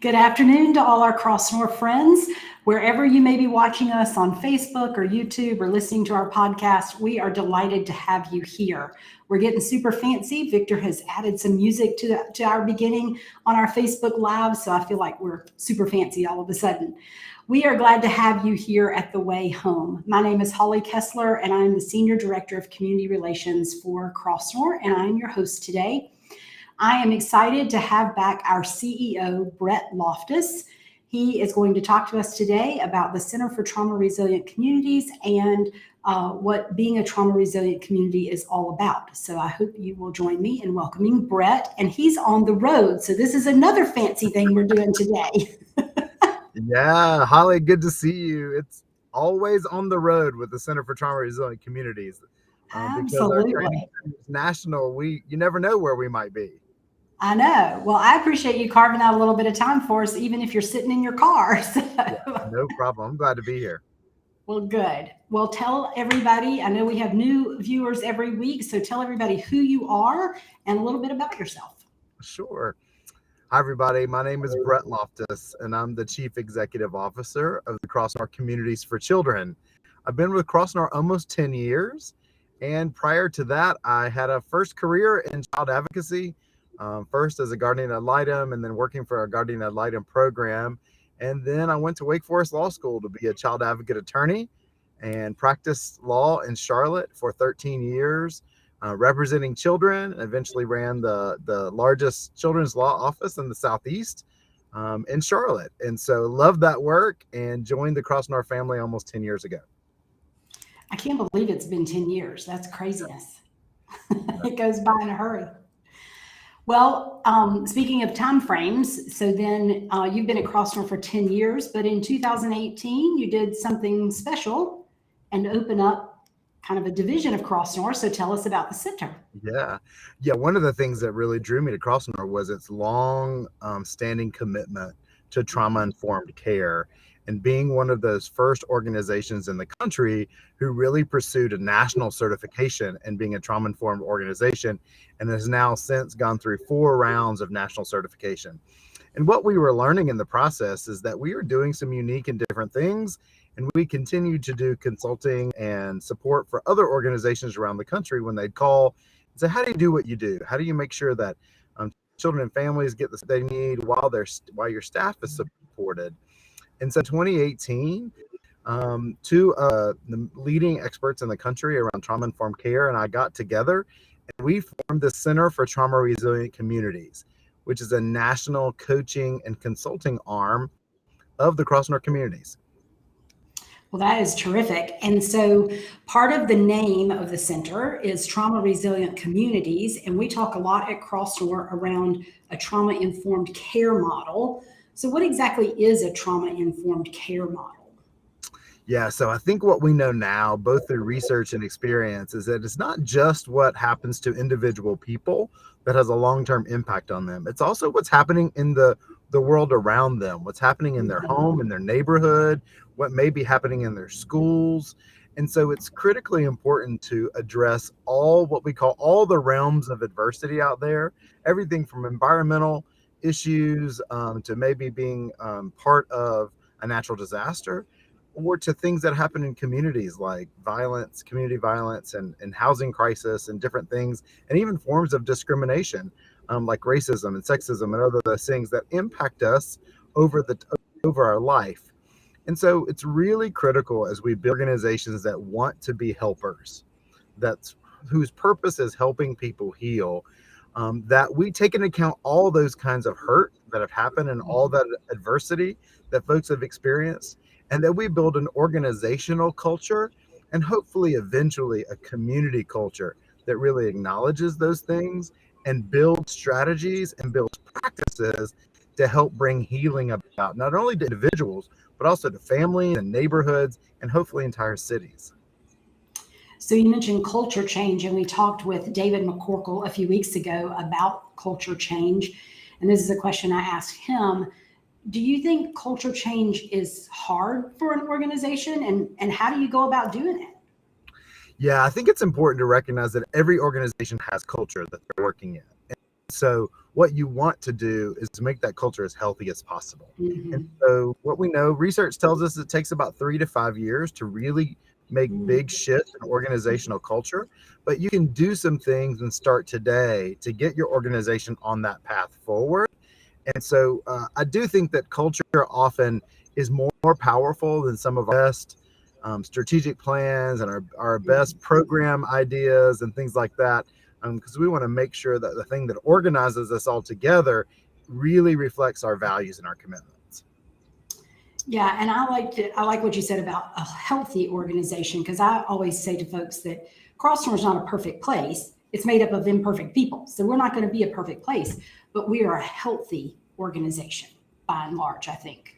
Good afternoon to all our Crossnore friends. Wherever you may be watching us on Facebook or YouTube or listening to our podcast, we are delighted to have you here. We're getting super fancy. Victor has added some music to our beginning on our Facebook Live, so I feel like we're super fancy all of a sudden. We are glad to have you here at the Way Home. My name is Holly Kessler, and I'm the Senior Director of Community Relations for Crossnore, and I'm your host today. I am excited to have back our CEO, Brett Loftis. He is going to talk to us today about the Center for Trauma Resilient Communities and what being a trauma resilient community is all about. So I hope you will join me in welcoming Brett. And he's on the road. So this is another fancy thing we're doing today. Yeah, Holly, good to see you. It's always on the road with the Center for Trauma Resilient Communities. Because our training is national, you never know where we might be. I know. Well, I appreciate you carving out a little bit of time for us, even if you're sitting in your car. So. Yeah, no problem. I'm glad to be here. Well, good. Well, tell everybody, I know we have new viewers every week, so tell everybody who you are and a little bit about yourself. Sure. Hi, everybody. My name is Brett Loftis, and I'm the Chief Executive Officer of the Crossnore Communities for Children. I've been with Crossnore almost 10 years, and prior to that, I had a first career in child advocacy. First as a guardian ad litem, and then working for our guardian ad litem program. And then I went to Wake Forest Law School to be a child advocate attorney and practiced law in Charlotte for 13 years, representing children, and eventually ran the largest children's law office in the Southeast in Charlotte. And so loved that work and joined the Crossnore family almost 10 years ago. I can't believe it's been 10 years. That's craziness. It goes by in a hurry. Well, speaking of time frames, so then you've been at Crossnore for 10 years, but in 2018, you did something special and opened up kind of a division of Crossnore. So tell us about the center. Yeah. One of the things that really drew me to Crossnore was its long standing commitment to trauma-informed care, and being one of those first organizations in the country who really pursued a national certification and being a trauma-informed organization, and has now since gone through 4 rounds of national certification. And what we were learning in the process is that we are doing some unique and different things, and we continue to do consulting and support for other organizations around the country when they'd call and say, how do you do what you do? How do you make sure that children and families get the they need while your staff is supported? And so 2018, two the leading experts in the country around trauma-informed care and I got together, and we formed the Center for Trauma Resilient Communities, which is a national coaching and consulting arm of the Crossnore Communities. Well, that is terrific. And so part of the name of the center is Trauma Resilient Communities, and we talk a lot at Crossnore around a trauma-informed care model. So what exactly is a trauma-informed care model? Yeah, so I think what we know now, both through research and experience, is that it's not just what happens to individual people that has a long-term impact on them. It's also what's happening in the world around them, what's happening in their home, in their neighborhood, what may be happening in their schools. And so it's critically important to address what we call all the realms of adversity out there, everything from environmental issues to maybe being part of a natural disaster, or to things that happen in communities like violence, community violence, and housing crisis and different things, and even forms of discrimination like racism and sexism and other those things that impact us over our life. And so it's really critical as we build organizations that want to be helpers, whose purpose is helping people heal, that we take into account all those kinds of hurt that have happened and all that adversity that folks have experienced, and that we build an organizational culture and hopefully eventually a community culture that really acknowledges those things and builds strategies and builds practices to help bring healing about not only to individuals, but also to families and neighborhoods and hopefully entire cities. So you mentioned culture change, and we talked with David McCorkle a few weeks ago about culture change. And this is a question I asked him. Do you think culture change is hard for an organization, and how do you go about doing it? Yeah, I think it's important to recognize that every organization has culture that they're working in. So what you want to do is to make that culture as healthy as possible. And Mhm. so what we know, research tells us it takes about 3 to 5 years to really make big shifts in organizational culture, but you can do some things and start today to get your organization on that path forward. And so I do think that culture often is more powerful than some of our best strategic plans and our best program ideas and things like that, because we want to make sure that the thing that organizes us all together really reflects our values and our commitments. Yeah, and I like what you said about a healthy organization, because I always say to folks that Crossnore is not a perfect place. It's made up of imperfect people. So we're not going to be a perfect place, but we are a healthy organization by and large, I think.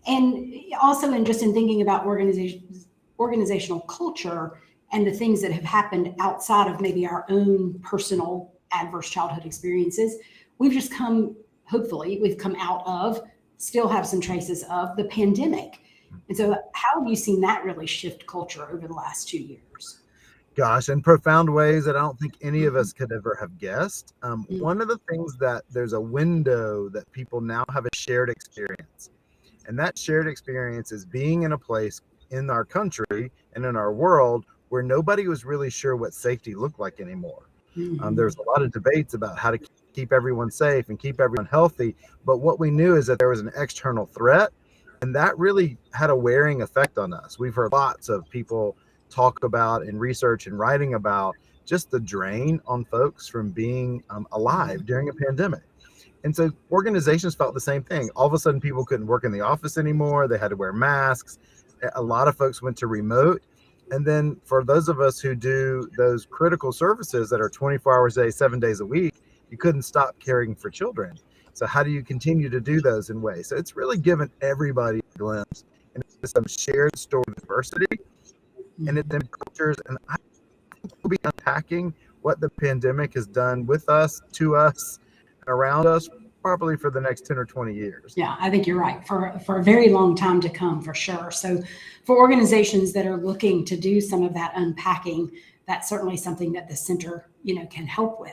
And also in just in thinking about organizational culture and the things that have happened outside of maybe our own personal adverse childhood experiences, we've just come, hopefully we've come out of, still have some traces of the pandemic. And so how have you seen that really shift culture over the last 2 years? Gosh, in profound ways that I don't think any of Mhm. us could ever have guessed. Mhm. One of the things that there's a window that people now have a shared experience. And that shared experience is being in a place in our country and in our world where nobody was really sure what safety looked like anymore. There's a lot of debates about how to keep everyone safe and keep everyone healthy. But what we knew is that there was an external threat, and that really had a wearing effect on us. We've heard lots of people talk about and research and writing about just the drain on folks from being alive during a pandemic. And so organizations felt the same thing. All of a sudden, people couldn't work in the office anymore. They had to wear masks. A lot of folks went to remote. And then for those of us who do those critical services that are 24 hours a day, 7 days a week, you couldn't stop caring for children. So how do you continue to do those in ways? So it's really given everybody a glimpse into some shared story of diversity and its cultures. And I think we'll be unpacking what the pandemic has done with us, to us, and around us, probably for the next 10 or 20 years. Yeah, I think you're right, for a very long time to come, for sure. So for organizations that are looking to do some of that unpacking, that's certainly something that the center, can help with.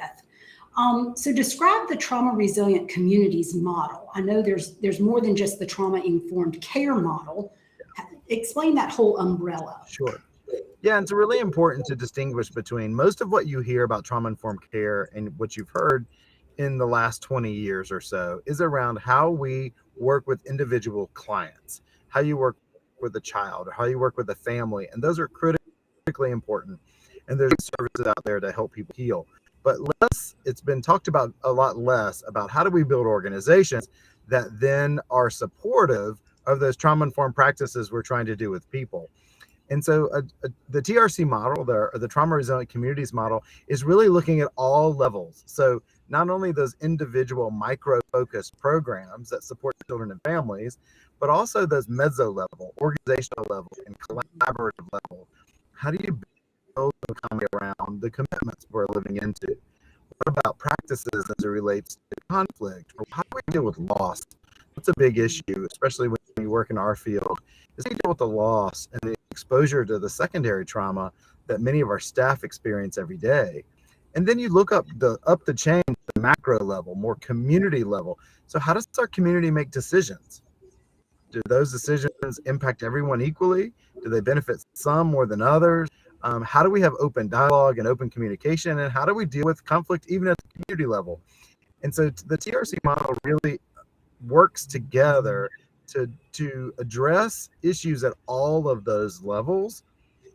So describe the trauma resilient communities model. I know there's more than just the trauma informed care model. Explain that whole umbrella. Sure. Yeah, and it's really important to distinguish between most of what you hear about trauma informed care and what you've heard in the last 20 years or so is around how we work with individual clients, how you work with a child, or how you work with a family. And those are critically important. And there's services out there to help people heal. But it's been talked about a lot less about how do we build organizations that then are supportive of those trauma informed practices we're trying to do with people. And so the TRC model, the trauma resilient communities model, is really looking at all levels. So not only those individual micro focused programs that support children and families, but also those mezzo level, organizational level, and collaborative level. How do you build the economy around the commitments we're living into? What about practices as it relates to conflict? Or how do we deal with loss? That's a big issue, especially when you work in our field, is we deal with the loss and the exposure to the secondary trauma that many of our staff experience every day. And then you look up the chain, the macro level, more community level. So how does our community make decisions? Do those decisions impact everyone equally? Do they benefit some more than others? How do we have open dialogue and open communication? And how do we deal with conflict even at the community level? And so the TRC model really works together to address issues at all of those levels.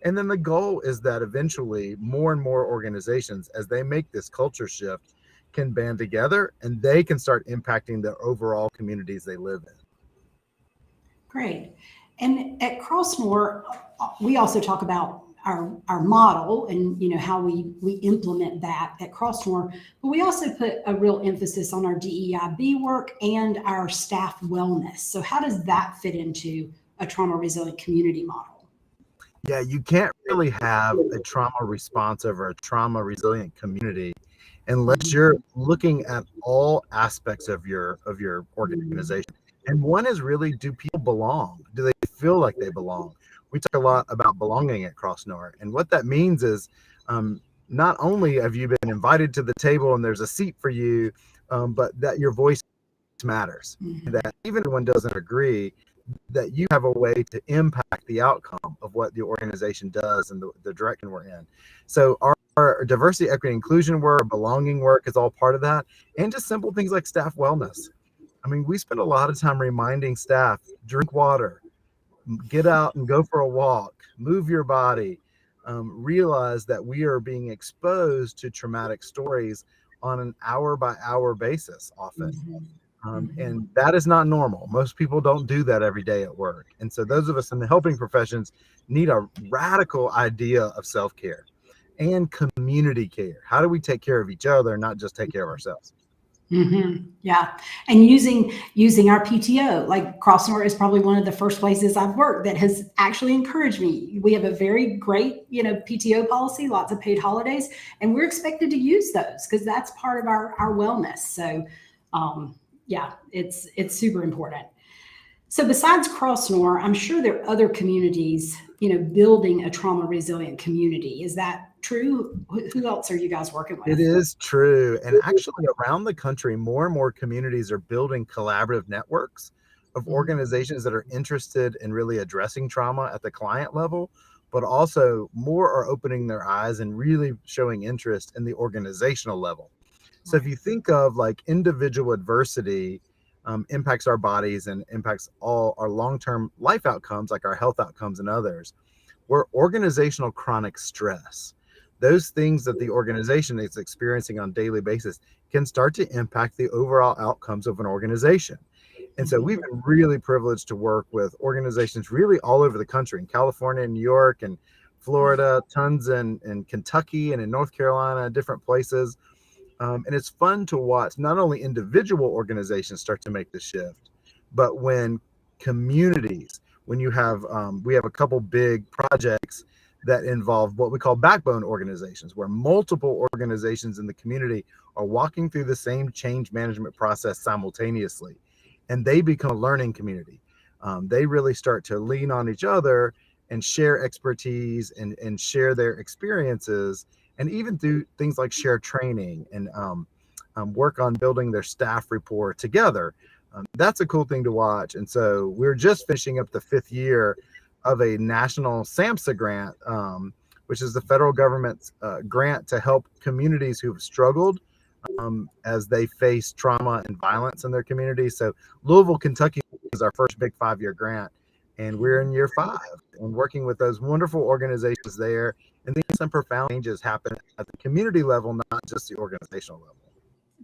And then the goal is that eventually more and more organizations, as they make this culture shift, can band together and they can start impacting the overall communities they live in. Great. And at Crossnore, we also talk about our model and how we implement that at Crossnore, but we also put a real emphasis on our DEIB work and our staff wellness. So how does that fit into a trauma resilient community model? Yeah, you can't really have a trauma responsive or a trauma resilient community unless you're looking at all aspects of your organization. And one is really, do people belong? Do they feel like they belong? We talk a lot about belonging at Crossnore, and what that means is not only have you been invited to the table and there's a seat for you, but that your voice matters. And Mhm. that even if everyone doesn't agree, that you have a way to impact the outcome of what the organization does and the direction we're in. So our diversity, equity, inclusion work, belonging work is all part of that. And just simple things like staff wellness. I mean, we spend a lot of time reminding staff, drink water, get out and go for a walk, move your body, realize that we are being exposed to traumatic stories on an hour by hour basis often. Mhm. Mhm. And that is not normal. Most people don't do that every day at work. And so those of us in the helping professions need a radical idea of self-care and community care. How do we take care of each other, not just take care of ourselves? Yeah, and using our PTO, like Crossnore is probably one of the first places I've worked that has actually encouraged me. We have a very great, PTO policy, lots of paid holidays, and we're expected to use those because that's part of our wellness. So, yeah, it's super important. So besides Crossnore, I'm sure there are other communities, building a trauma resilient community. Is that true? Who else are you guys working It with? is true. And actually, around the country, more and more communities are building collaborative networks of Mhm. organizations that are interested in really addressing trauma at the client level, but also more are opening their eyes and really showing interest in the organizational level. So if Right. you think of like individual adversity, impacts our bodies and impacts all our long-term life outcomes, like our health outcomes and others, where organizational chronic stress, those things that the organization is experiencing on a daily basis, can start to impact the overall outcomes of an organization. And so we've Mhm. been really privileged to work with organizations really all over the country, in California and New York and Florida, tons in Kentucky and in North Carolina, different places. And it's fun to watch not only individual organizations start to make the shift, but when communities, when you have, we have a couple big projects that involve what we call backbone organizations, where multiple organizations in the community are walking through the same change management process simultaneously, and they become a learning community. They really start to lean on each other and share expertise and share their experiences, and even do things like share training and work on building their staff rapport together. That's a cool thing to watch. And so we're just finishing up the 5th year of a national SAMHSA grant, which is the federal government's grant to help communities who've struggled as they face trauma and violence in their community. So Louisville, Kentucky is our first big 5-year grant, and we're in year 5 and working with those wonderful organizations there, and seeing some profound changes happen at the community level, not just the organizational level.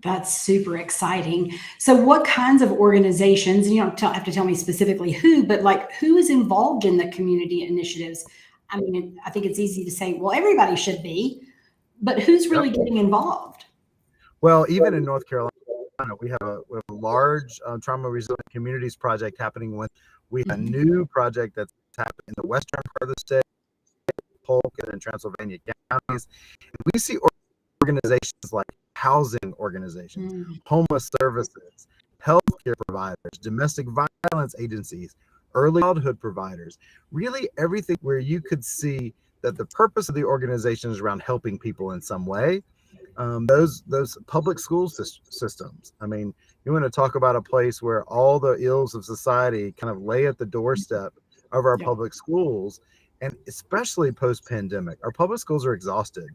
That's super exciting. So, what kinds of organizations, and you don't have to tell me specifically who, but like who is involved in the community initiatives? I mean, I think it's easy to say, well, everybody should be, but who's Yep. really getting involved? Well, even in North Carolina, we have a large trauma resilient communities project happening. We have a Mhm. new project that's happening in the western part of the state, Polk and in Transylvania counties. We see organizations like housing organizations, Mm. homeless services, healthcare providers, domestic violence agencies, early childhood providers, really everything where you could see that the purpose of the organization is around helping people in some way. Those public school systems. I mean, you want to talk about a place where all the ills of society kind of lay at the doorstep of our Yep. public schools, and especially post pandemic, our public schools are exhausted.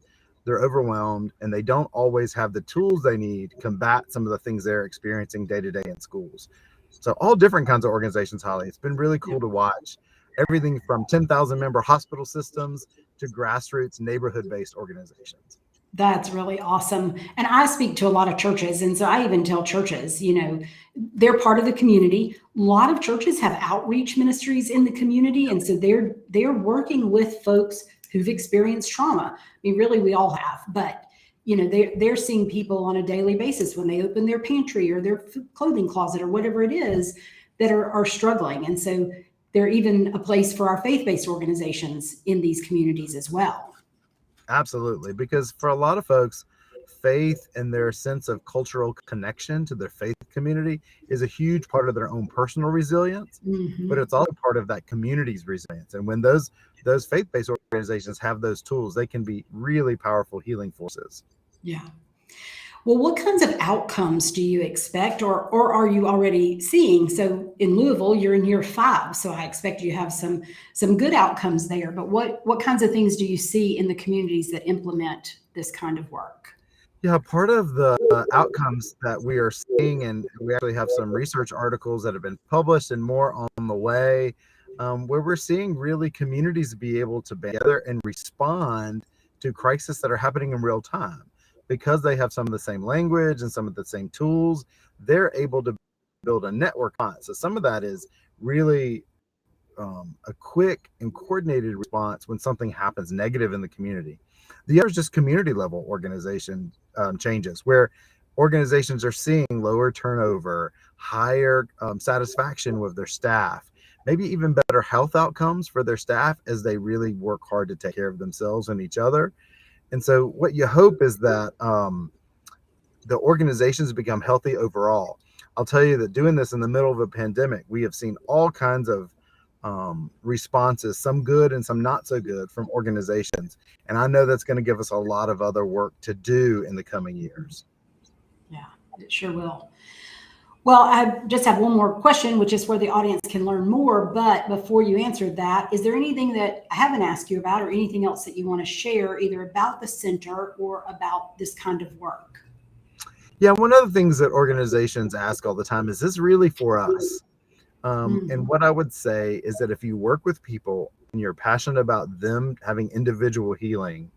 They're overwhelmed, and they don't always have the tools they need to combat some of the things they're experiencing day to day in schools. So all different kinds of organizations, Holly. It's been really cool Yep. to watch everything from 10,000 member hospital systems to grassroots neighborhood based organizations. That's really awesome. And I speak to a lot of churches. And so I even tell churches, they're part of the community. A lot of churches have outreach ministries in the community. And so they're working with folks who've experienced trauma. I mean, really, we all have, but they're seeing people on a daily basis when they open their pantry or their clothing closet or whatever it is that are struggling. And so they're even a place for our faith-based organizations in these communities as well. Absolutely. Because for a lot of folks, faith and their sense of cultural connection to their faith community is a huge part of their own personal resilience, but Mhm. it's also part of that community's resilience. And when those faith-based organizations have those tools, they can be really powerful healing forces. Yeah. Well, what kinds of outcomes do you expect or are you already seeing? So in Louisville, you're in year 5, so I expect you have some good outcomes there. But what kinds of things do you see in the communities that implement this kind of work? Yeah, part of the outcomes that we are seeing, and we actually have some research articles that have been published and more on the way, where we're seeing really communities be able to be together and respond to crises that are happening in real time. Because they have some of the same language and some of the same tools, they're able to build a network on it. So some of that is really a quick and coordinated response when something happens negative in the community. The other is just community level organization changes, where organizations are seeing lower turnover, higher satisfaction with their staff, maybe even better health outcomes for their staff as they really work hard to take care of themselves and each other. And so what you hope is that the organizations become healthy overall. I'll tell you that doing this in the middle of a pandemic, we have seen all kinds of responses, some good and some not so good, from organizations. And I know that's going to give us a lot of other work to do in the coming years. Yeah, it sure will. Well, I just have one more question, which is where the audience can learn more. But before you answer that, is there anything that I haven't asked you about or anything else that you want to share, either about the center or about this kind of work? Yeah, one of the things that organizations ask all the time is this really for us? And what I would say is that if you work with people and you're passionate about them having individual healing,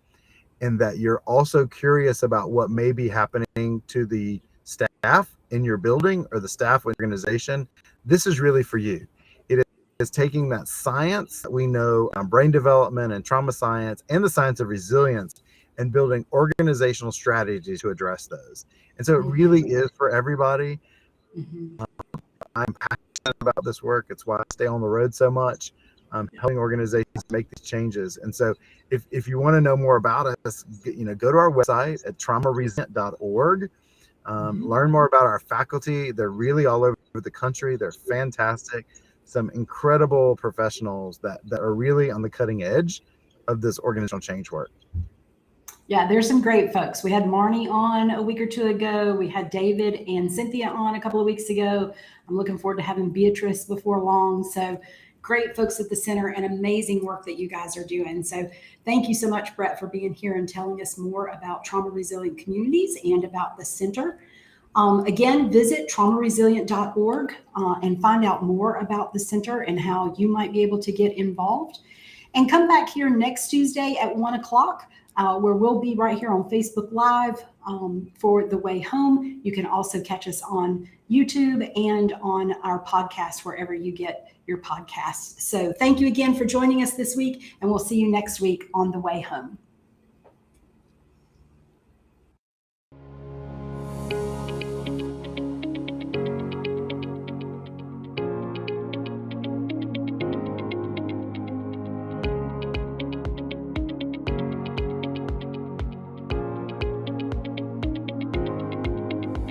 and that you're also curious about what may be happening to the staff in your building or the staff organization, this is really for you. It is taking that science that we know on brain development and trauma science and the science of resilience and building organizational strategies to address those. And so it really is for everybody. I'm passionate about this work. It's why I stay on the road so much, helping organizations make these changes. And so if you want to know more about us, go to our website at traumaresilient.org. Learn more about our faculty. They're really all over the country. They're fantastic. Some incredible professionals that are really on the cutting edge of this organizational change work. Yeah, there's some great folks. We had Marnie on a week or two ago. We had David and Cynthia on a couple of weeks ago. I'm looking forward to having Beatrice before long. So great folks at the center and amazing work that you guys are doing. So thank you so much, Brett, for being here and telling us more about trauma resilient communities and about the center. Again, visit traumaresilient.org and find out more about the center and how you might be able to get involved. And come back here next Tuesday at 1 o'clock. Where we'll be right here on Facebook Live for The Way Home. You can also catch us on YouTube and on our podcast, wherever you get your podcasts. So thank you again for joining us this week, and we'll see you next week on The Way Home.